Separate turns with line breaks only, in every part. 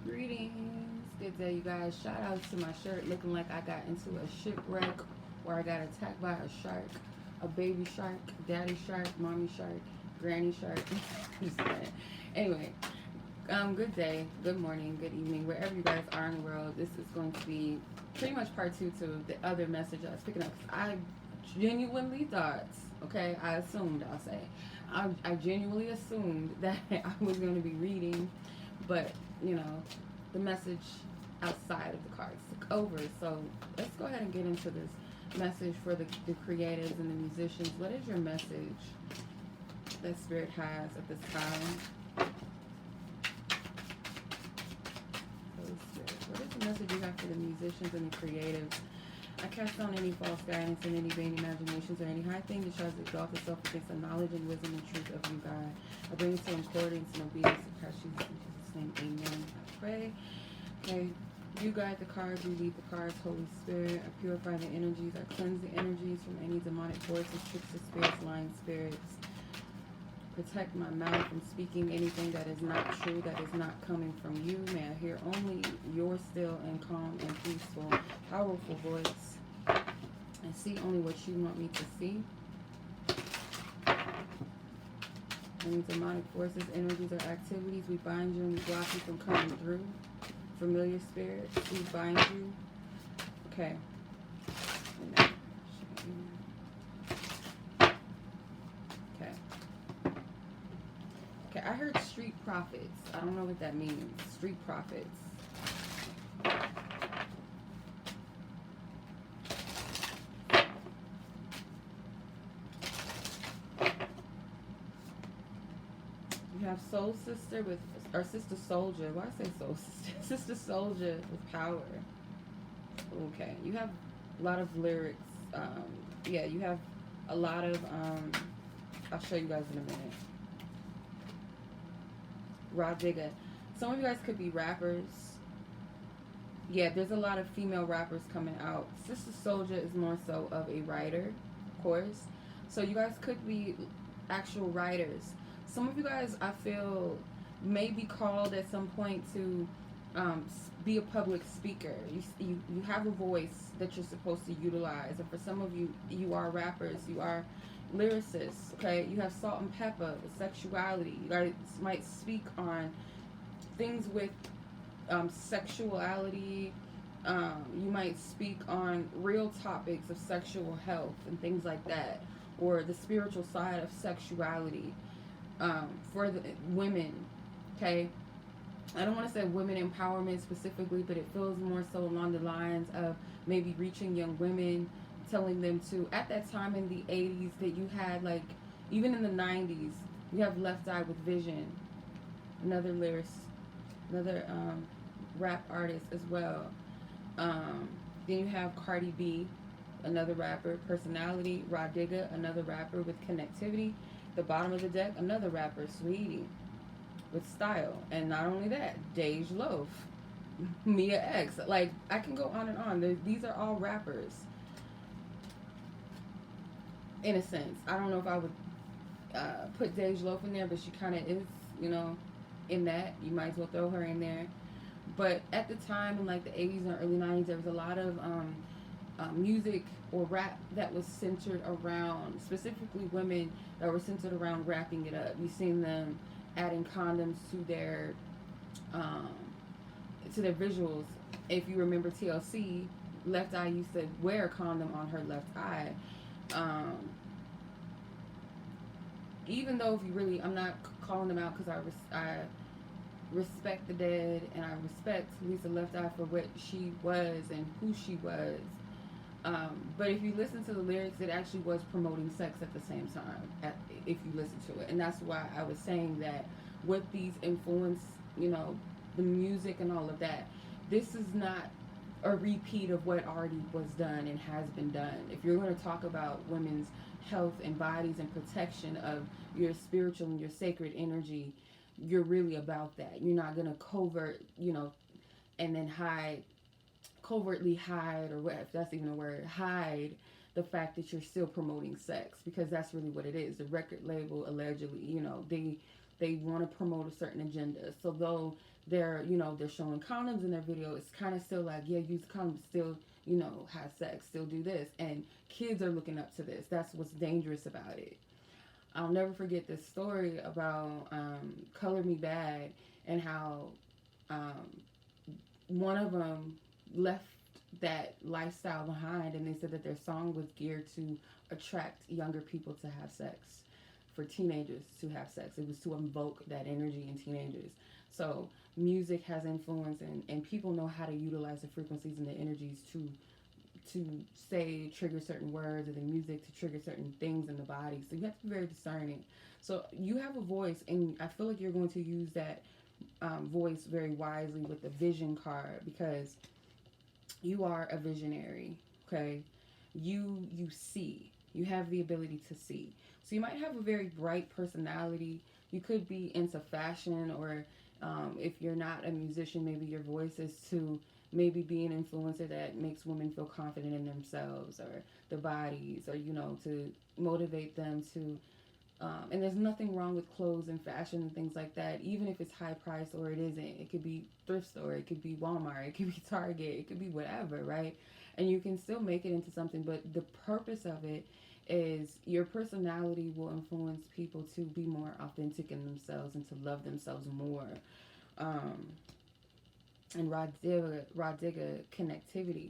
Greetings. Good day, you guys. Shout out to my shirt looking like I got into a shipwreck where I got attacked by a shark, a baby shark, daddy shark, mommy shark, granny shark. Just kidding. Anyway, good day, good morning, good evening, wherever you guys are in the world. This is going to be pretty much part two to the other message I was picking up. 'Cause I genuinely thought, okay, I assumed, I'll say, I genuinely assumed that I was going to be reading, but you know, the message outside of the cards took over. So let's go ahead and get into this message for the creatives and the musicians. What is your message that Spirit has at this time? Holy Spirit, what is the message you have for the musicians and the creatives? I cast down any false guidance and any vain imaginations or any high thing that tries to exalt itself against the knowledge and wisdom and truth of you, God. I bring it to accordance and obedience to Christ Jesus. In Jesus' name, amen. I pray. Okay. You guide the cards, you lead the cards, Holy Spirit. I purify the energies, I cleanse the energies from any demonic forces, trickster spirits, lying spirits. Protect my mouth from speaking anything that is not true, that is not coming from you. May I hear only your still and calm and peaceful, powerful voice, and see only what you want me to see. Any demonic forces, energies, or activities, we bind you and we block you from coming through. Familiar spirits, we bind you. Okay. Okay. Okay, I heard street prophets. I don't know what that means. Street prophets. You have soul sister with, or sister soldier. Why I say soul sister? Sister soldier with power. Okay, you have a lot of lyrics. Yeah, you have a lot of. I'll show you guys in a minute. Raw digger. Some of you guys could be rappers. Yeah, there's a lot of female rappers coming out. Sister Soldier is more so of a writer, of course. So you guys could be actual writers. Some of you guys, I feel, may be called at some point to be a public speaker. You have a voice that you're supposed to utilize. And for some of you, you are rappers. You are lyricists, okay? You have salt and pepper, the sexuality. You guys might speak on things with sexuality. You might speak on real topics of sexual health and things like that, or the spiritual side of sexuality for the women, okay? I don't want to say women empowerment specifically, but it feels more so along the lines of maybe reaching young women, telling them to, at that time in the 80s that you had, like, even in the 90s, you have Left Eye with Vision, another lyricist, another rap artist as well. Then you have Cardi B, another rapper, Personality, Rah Digga, another rapper with connectivity. The bottom of the deck, another rapper, Sweetie, with style. And not only that, Dej Loaf, Mia X. Like, I can go on and on. These are all rappers. In a sense. I don't know if I would put Dej Loaf in there, but she kind of is, you know, in that. You might as well throw her in there. But at the time, in like the 80s and early 90s, there was a lot of music or rap that was centered around, specifically women that were centered around wrapping it up. You've seen them adding condoms to their visuals. If you remember TLC, Left Eye used to wear a condom on her left eye. Even though, if you really, I'm not calling them out because I respect the dead and I respect Lisa Left Eye for what she was and who she was. But if you listen to the lyrics, it actually was promoting sex at the same time, if you listen to it. And that's why I was saying that with these influence, you know, the music and all of that, this is not a repeat of what already was done and has been done. If you're going to talk about women's health and bodies and protection of your spiritual and your sacred energy, you're really about that. You're not going to and then covertly hide, or what, if that's even a word, hide the fact that you're still promoting sex, because that's really what it is. The record label allegedly, they They want to promote a certain agenda. So though they're showing condoms in their video, it's kind of still like, yeah, use condoms, still, have sex, still do this. And kids are looking up to this. That's what's dangerous about it. I'll never forget this story about Color Me Bad, and how um, one of them left that lifestyle behind, and they said that their song was geared to attract younger people to have sex, for teenagers to have sex. It was to invoke that energy in teenagers. So music has influence, and people know how to utilize the frequencies and the energies to say, trigger certain words, or the music to trigger certain things in the body. So you have to be very discerning. So you have a voice, and I feel like you're going to use that voice very wisely with the vision card, because you are a visionary. Okay, you see, you have the ability to see. So you might have a very bright personality. You could be into fashion, or if you're not a musician, maybe your voice is to maybe be an influencer that makes women feel confident in themselves or their bodies, or to motivate them to and there's nothing wrong with clothes and fashion and things like that, even if it's high price or it isn't. It could be thrift store, it could be Walmart, it could be Target, it could be whatever, right? And you can still make it into something, but the purpose of it is your personality will influence people to be more authentic in themselves and to love themselves more. Um, and Radiga connectivity.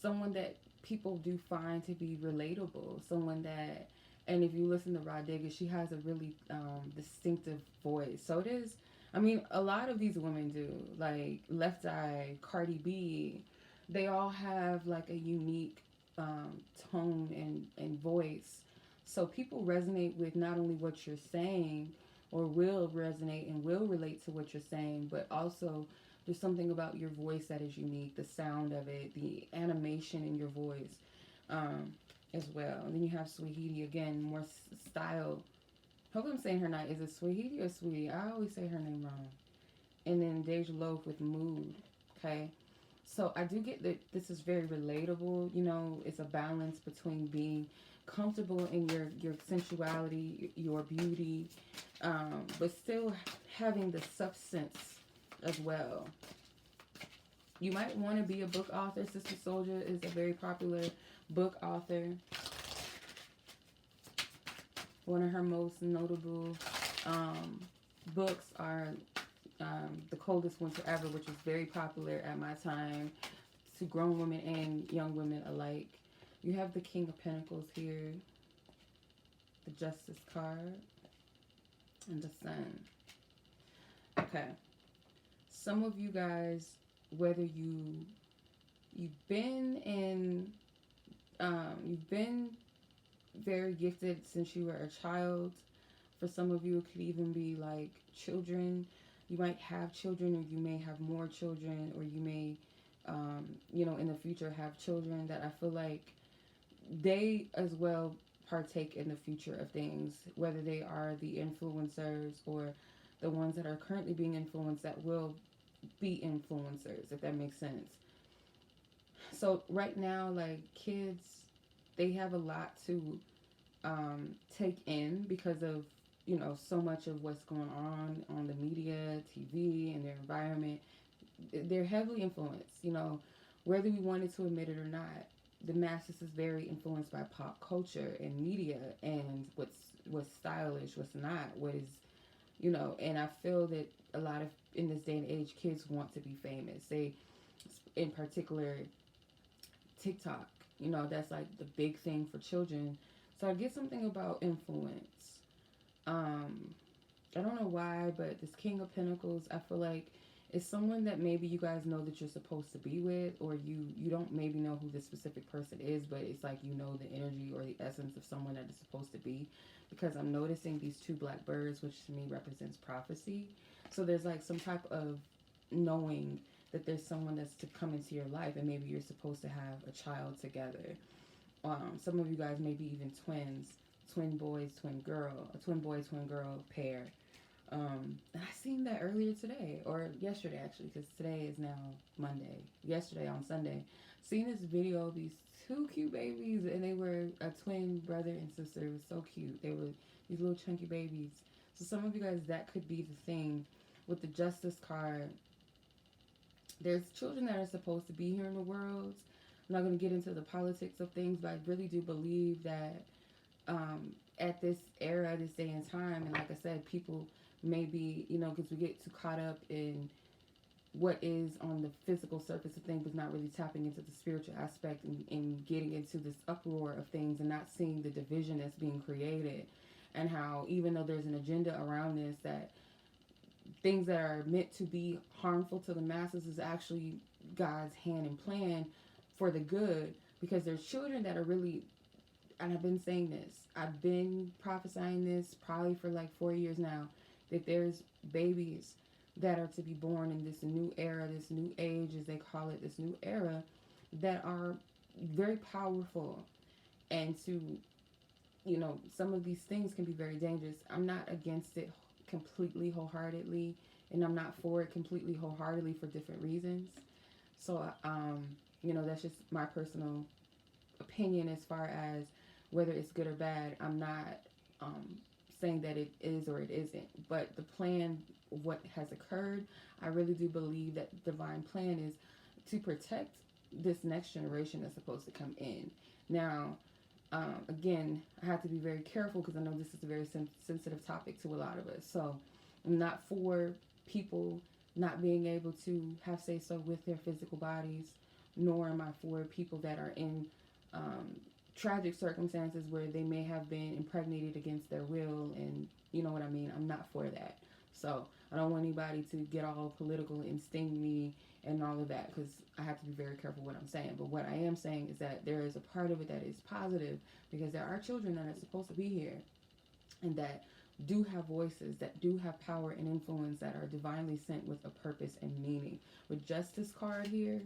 Someone that people do find to be relatable. Someone that, and if you listen to Radiga, she has a really distinctive voice. So it is, I mean, a lot of these women do. Like Left Eye, Cardi B, they all have like a unique tone and voice. So people resonate with not only what you're saying, or will resonate and will relate to what you're saying, but also there's something about your voice that is unique, the sound of it, the animation in your voice as well. And then you have Swahidi, again, more style. Hope I'm saying her name. Is it Swahidi or Sweetie? I always say her name wrong. And then Deja Loaf with Mood. Okay. So I do get that this is very relatable. It's a balance between being comfortable in your sensuality, your beauty, but still having the substance as well. You might want to be a book author. Sister Soldier is a very popular book author. One of her most notable books are The Coldest Winter Ever, which was very popular at my time to grown women and young women alike. You have the King of Pentacles here, the Justice card, and the Sun. Okay. Some of you guys, whether you've been in, you've been very gifted since you were a child. For some of you, it could even be like children. You might have children, or you may have more children, or you may, in the future have children that I feel like they as well partake in the future of things, whether they are the influencers or the ones that are currently being influenced that will be influencers, if that makes sense. So right now, like kids, they have a lot to take in because of so much of what's going on the media, TV, and their environment. They're heavily influenced, whether we wanted to admit it or not. The masses is very influenced by pop culture and media, and what's stylish, what's not, what is, and I feel that a lot of, in this day and age, kids want to be famous. They, in particular, TikTok, that's like the big thing for children. So I get something about influence. I don't know why, but this King of Pentacles, I feel like it's someone that maybe you guys know that you're supposed to be with, or you don't maybe know who this specific person is, but it's like the energy or the essence of someone that is supposed to be. Because I'm noticing these two black birds, which to me represents prophecy. So there's like some type of knowing that there's someone that's to come into your life, and maybe you're supposed to have a child together. Some of you guys may be even twins, twin boys, twin girl, a twin boy, twin girl pair. And I seen that earlier today, or yesterday actually, because today is now Monday. Yesterday on Sunday, seen this video of these two cute babies, and they were a twin brother and sister. It was so cute. They were these little chunky babies. So some of you guys, that could be the thing. With the Justice card, there's children that are supposed to be here in the world. I'm not going to get into the politics of things, but I really do believe that at this era, this day and time, and like I said, people may be, because we get too caught up in what is on the physical surface of things, but not really tapping into the spiritual aspect, and getting into this uproar of things and not seeing the division that's being created, and how even though there's an agenda around this, that things that are meant to be harmful to the masses is actually God's hand and plan for the good, because there's children that are really, and I've been saying this, I've been prophesying this probably for like 4 years now, that there's babies that are to be born in this new era, this new age, as they call it, this new era, that are very powerful. And to, some of these things can be very dangerous. I'm not against it completely wholeheartedly, and I'm not for it completely wholeheartedly for different reasons. So, that's just my personal opinion as far as whether it's good or bad. I'm not saying that it is or it isn't, but the plan, what has occurred, I really do believe that the divine plan is to protect this next generation that's supposed to come in. Now, again, I have to be very careful because I know this is a very sensitive topic to a lot of us. So I'm not for people not being able to have say so with their physical bodies, nor am I for people that are in tragic circumstances where they may have been impregnated against their will, and you know what I mean. I'm not for that. So I don't want anybody to get all political and sting me and all of that, because I have to be very careful what I'm saying. But what I am saying is that there is a part of it that is positive, because there are children that are supposed to be here and that do have voices, that do have power and influence, that are divinely sent with a purpose and meaning. With Justice card here,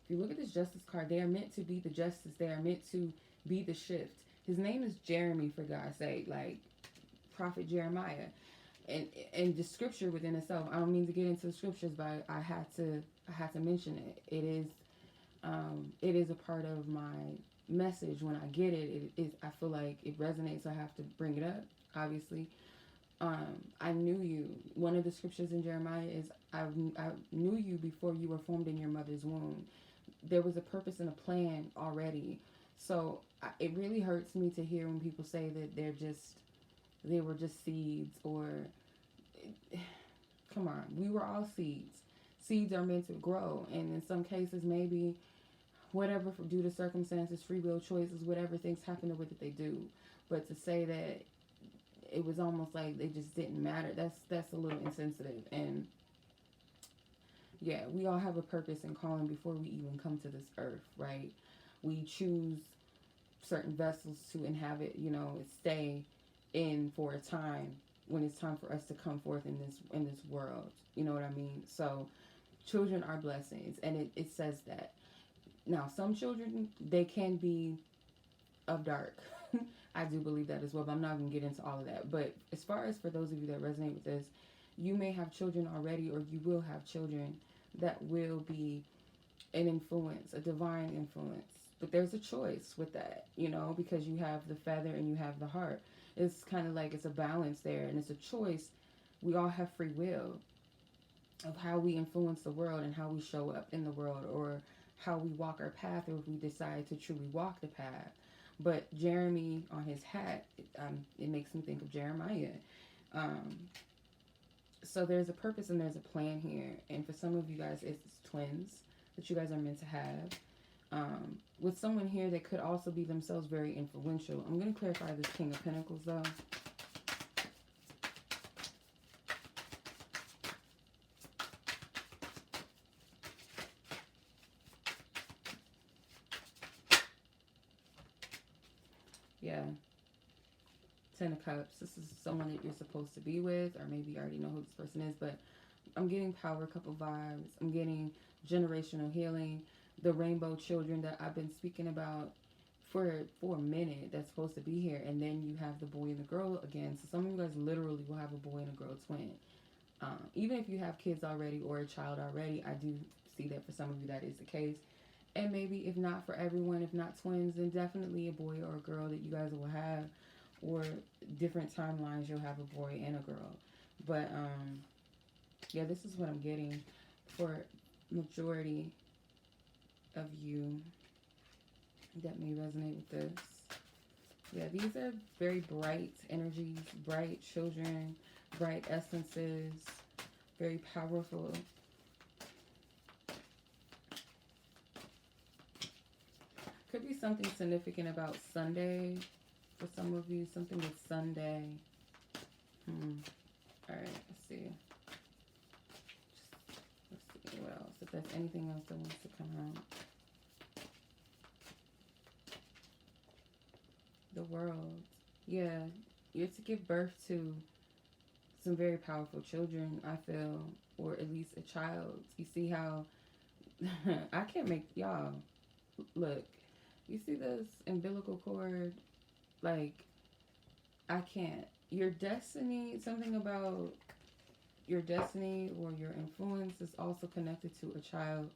if you look at this Justice card, they are meant to be the justice. They are meant to be the shift. His name is Jeremy, for God's sake, like Prophet Jeremiah. And the scripture within itself, I don't mean to get into the scriptures, but I had to mention it. It is a part of my message. When I get it, I feel like it resonates, so I have to bring it up, obviously. I knew you. One of the scriptures in Jeremiah is, I knew you before you were formed in your mother's womb. There was a purpose and a plan already. So it really hurts me to hear when people say that they were just seeds, or come on, we were all seeds. Seeds are meant to grow, and in some cases, maybe whatever, due to circumstances, free will choices, whatever, things happen the way that they do. But to say that it was almost like they just didn't matter, that's a little insensitive. And yeah, we all have a purpose and calling before we even come to this earth, right? We choose certain vessels to inhabit, stay in for a time when it's time for us to come forth in this world. You know what I mean? So children are blessings, and it says that. Now, some children, they can be of dark. I do believe that as well, but I'm not going to get into all of that. But as far as for those of you that resonate with this, you may have children already, or you will have children that will be an influence, a divine influence. But there's a choice with that, because you have the feather and you have the heart. It's kind of like it's a balance there, and it's a choice. We all have free will of how we influence the world and how we show up in the world, or how we walk our path, or if we decide to truly walk the path. But Jeremy on his hat, it makes me think of Jeremiah. So there's a purpose and there's a plan here. And for some of you guys, it's twins that you guys are meant to have. With someone here that could also be themselves very influential. I'm going to clarify this King of Pentacles, though. Yeah. Ten of Cups. This is someone that you're supposed to be with, or maybe you already know who this person is, but I'm getting power couple vibes. I'm getting generational healing. The rainbow children that I've been speaking about for a minute, that's supposed to be here. And then you have the boy and the girl again. So some of you guys literally will have a boy and a girl twin. Even if you have kids already or a child already, I do see that for some of you that is the case. And maybe if not for everyone, if not twins, then definitely a boy or a girl that you guys will have. or different timelines you'll have a boy and a girl. But yeah, this is what I'm getting for majority of you that may resonate with this. Yeah, these are very bright energies, bright children, bright essences, very powerful. Could be something significant about Sunday for some of you, something with Sunday. Alright, let's see. Let's see what else. If there's anything else that wants to come out. The world. Yeah, you're to give birth to some very powerful children, I feel, or at least a child. You see how I can't make y'all look. You see this umbilical cord? Like, I can't. Your destiny, something about your destiny or your influence is also connected to a child.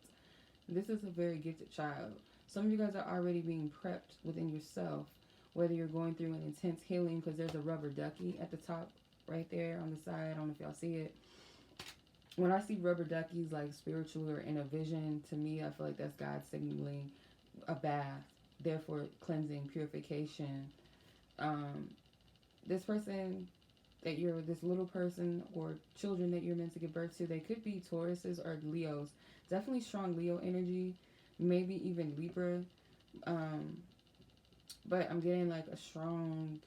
This is a very gifted child. Some of you guys are already being prepped within yourself, whether you're going through an intense healing, because there's a rubber ducky at the top right there on the side. I don't know if y'all see it. When I see rubber duckies like spiritual or in a vision, to me, I feel like that's God signaling a bath, therefore cleansing, purification. This person that you're, this little person or children that you're meant to give birth to, they could be Tauruses or Leos. Definitely strong Leo energy, maybe even Libra. But I'm getting like a strong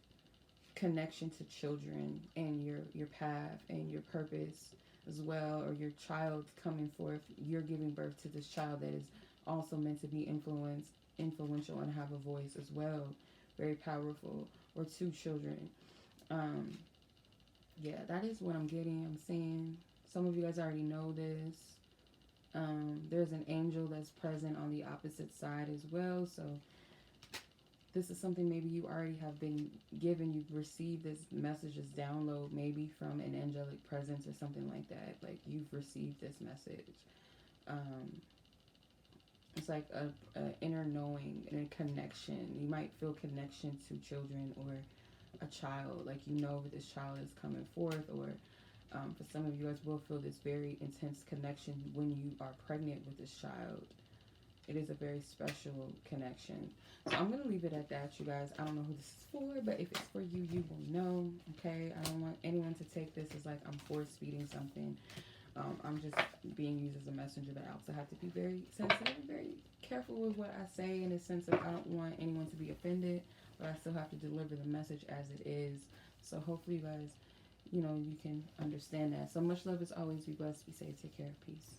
connection to children and your path and your purpose as well, or your child coming forth. You're giving birth to this child that is also meant to be influential and have a voice as well. Very powerful. Or two children. Yeah, that is what I'm getting. I'm seeing some of you guys already know this. There's an angel that's present on the opposite side as well. So this is something maybe you already have been given. You've received this message, this download, maybe from an angelic presence or something like that. Like, you've received this message. It's like a inner knowing and a connection. You might feel connection to children or a child. Like, you know that this child is coming forth, or for some of you guys will feel this very intense connection when you are pregnant with this child. It is a very special connection. So I'm going to leave it at that, you guys. I don't know who this is for, but if it's for you, you will know, okay? I don't want anyone to take this as like I'm force-feeding something. I'm just being used as a messenger, but I also have to be very sensitive and very careful with what I say, in the sense of I don't want anyone to be offended, but I still have to deliver the message as it is. So hopefully you guys, you can understand that. So much love as always. Be blessed, be safe, take care, peace.